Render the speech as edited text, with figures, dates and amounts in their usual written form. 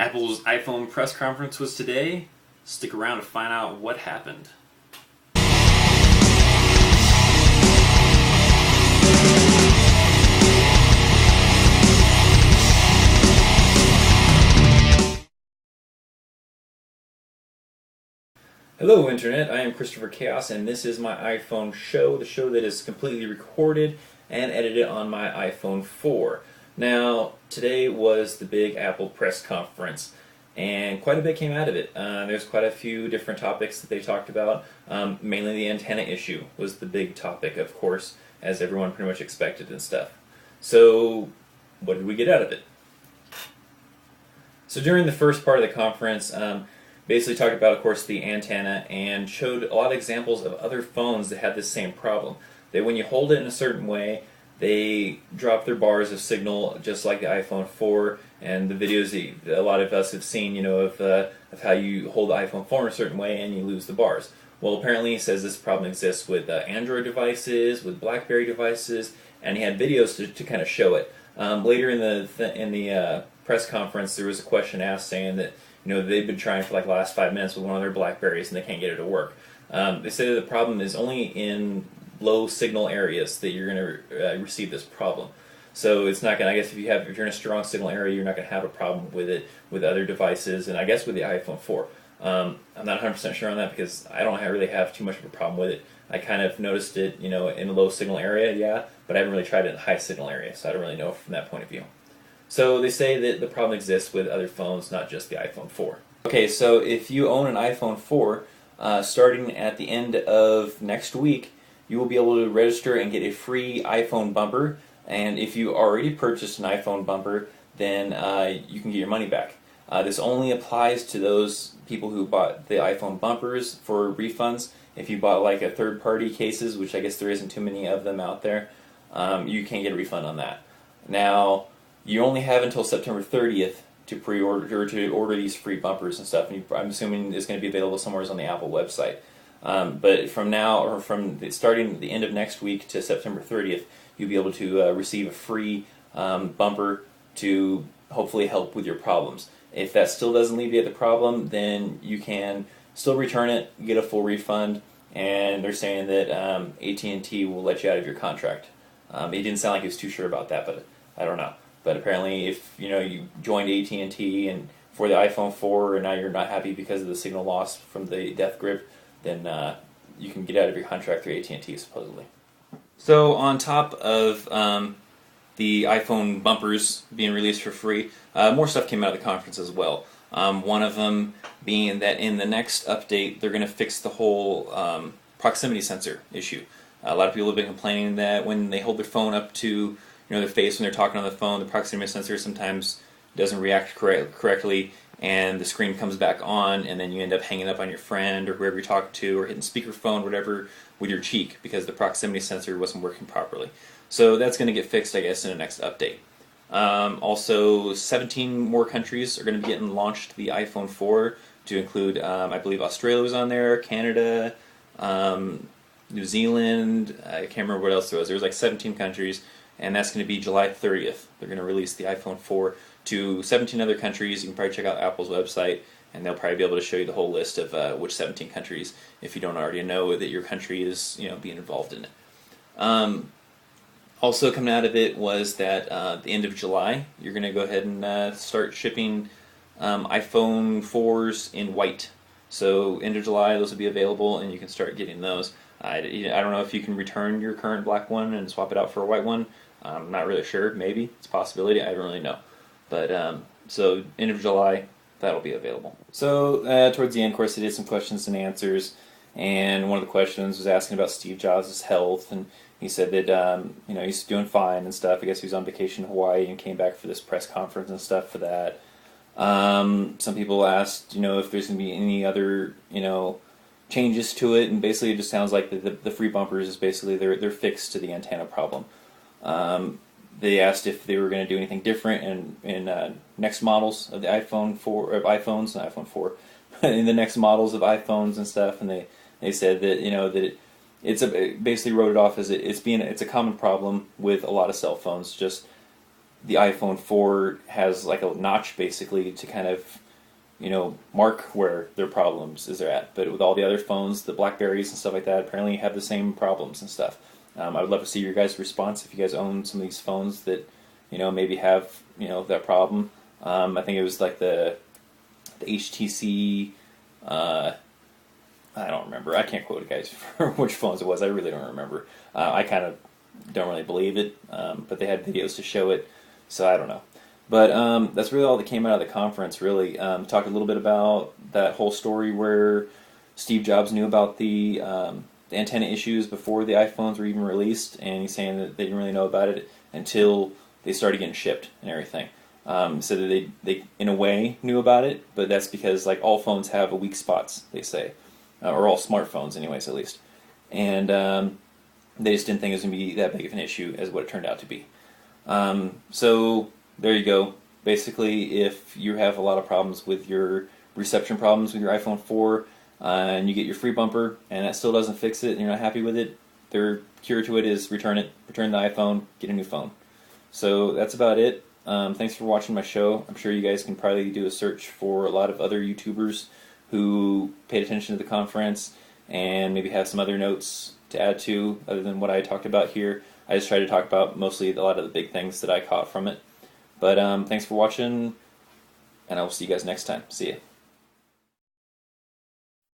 Apple's iPhone press conference was today. Stick around to find out what happened. Hello Internet, I am Christopher Chaos and this is my iPhone show, the show that is completely recorded and edited on my iPhone 4. Now, today was the big Apple press conference and quite a bit came out of it. There's quite a few different topics that they talked about. Mainly the antenna issue was the big topic, of course, as everyone pretty much expected and stuff. So, what did we get out of it? So during the first part of the conference, basically talked about, of course, the antenna and showed a lot of examples of other phones that had this same problem. That when you hold it in a certain way, they drop their bars of signal just like the iPhone 4 and the videos that a lot of us have seen, of how you hold the iPhone 4 in a certain way and you lose the bars. Well, apparently he says this problem exists with Android devices, with BlackBerry devices, and he had videos to kind of show it. Later in the press conference, there was a question asked saying that they've been trying for like the last 5 minutes with one of their BlackBerries and they can't get it to work. They say that the problem is only in low signal areas that you're going to receive this problem. So it's not going to, I guess if you're in a strong signal area, you're not going to have a problem with it with other devices, and I guess with the iPhone 4. I'm not 100% sure on that because I don't really have too much of a problem with it. I kind of noticed it, in a low signal area, yeah, but I haven't really tried it in a high signal area, so I don't really know from that point of view. So they say that the problem exists with other phones, not just the iPhone 4. Okay, so if you own an iPhone 4, starting at the end of next week, you will be able to register and get a free iPhone bumper. And if you already purchased an iPhone bumper, then you can get your money back. This only applies to those people who bought the iPhone bumpers for refunds. If you bought like a third-party cases, which I guess there isn't too many of them out there, you can't get a refund on that. Now, you only have until September 30th to pre-order or to order these free bumpers and stuff. And I'm assuming it's going to be available somewhere on the Apple website. But from now, or starting the end of next week to September 30th, you'll be able to receive a free bumper to hopefully help with your problems. If that still doesn't alleviate the problem, then you can still return it, get a full refund, and they're saying that AT&T will let you out of your contract. It didn't sound like he was too sure about that, but I don't know. But apparently, if you joined AT&T and for the iPhone 4 and now you're not happy because of the signal loss from the death grip, then you can get out of your contract through AT&T supposedly. So on top of the iPhone bumpers being released for free, more stuff came out of the conference as well. One of them being that in the next update, they're going to fix the whole proximity sensor issue. A lot of people have been complaining that when they hold their phone up to their face when they're talking on the phone, the proximity sensor sometimes doesn't react correctly, and the screen comes back on, and then you end up hanging up on your friend or whoever you're talking to, or hitting speakerphone, whatever, with your cheek because the proximity sensor wasn't working properly. So that's going to get fixed, I guess, in the next update. Also, 17 more countries are going to be getting launched the iPhone 4, to include, I believe, Australia was on there, Canada, New Zealand, I can't remember what else there was. There was like 17 countries. And that's going to be July 30th. They're going to release the iPhone 4 to 17 other countries. You can probably check out Apple's website, and they'll probably be able to show you the whole list of which 17 countries, if you don't already know that your country is being involved in it. Also coming out of it was that at the end of July, you're going to go ahead and start shipping iPhone 4s in white. So end of July, those will be available, and you can start getting those. I don't know if you can return your current black one and swap it out for a white one. I'm not really sure. Maybe. It's a possibility. I don't really know. But, so, end of July, that'll be available. So, towards the end, of course, they did some questions and answers. And one of the questions was asking about Steve Jobs' health. And he said that, he's doing fine and stuff. I guess he was on vacation in Hawaii and came back for this press conference and stuff for that. Some people asked, if there's going to be any other, changes to it, and basically it just sounds like the free bumpers is basically they're fixed to the antenna problem. They asked if they were going to do anything different in next models of the iPhone 4 of iPhones, not iPhone 4, in the next models of iPhones and stuff, and they said that basically wrote it off as it's a common problem with a lot of cell phones. Just the iPhone 4 has like a notch basically to kind of mark where their problems is at. But with all the other phones, the Blackberries and stuff like that, apparently have the same problems and stuff. I would love to see your guys' response if you guys own some of these phones that maybe have that problem. I think it was like the HTC. I don't remember. I can't quote it, guys, for which phones it was. I really don't remember. I kind of don't really believe it, but they had videos to show it, so I don't know. But that's really all that came out of the conference, really. Talked a little bit about that whole story where Steve Jobs knew about the antenna issues before the iPhones were even released, and he's saying that they didn't really know about it until they started getting shipped and everything. So that they, in a way, knew about it, but that's because like all phones have weak spots, they say. Or all smartphones anyways, at least. And they just didn't think it was going to be that big of an issue as what it turned out to be. So there you go. Basically, if you have a lot of problems with your reception problems with your iPhone 4, and you get your free bumper, and that still doesn't fix it, and you're not happy with it, their cure to it is return it. Return the iPhone, get a new phone. So that's about it. Thanks for watching my show. I'm sure you guys can probably do a search for a lot of other YouTubers who paid attention to the conference and maybe have some other notes to add to other than what I talked about here. I just tried to talk about mostly a lot of the big things that I caught from it. But thanks for watching, and I will see you guys next time. See ya.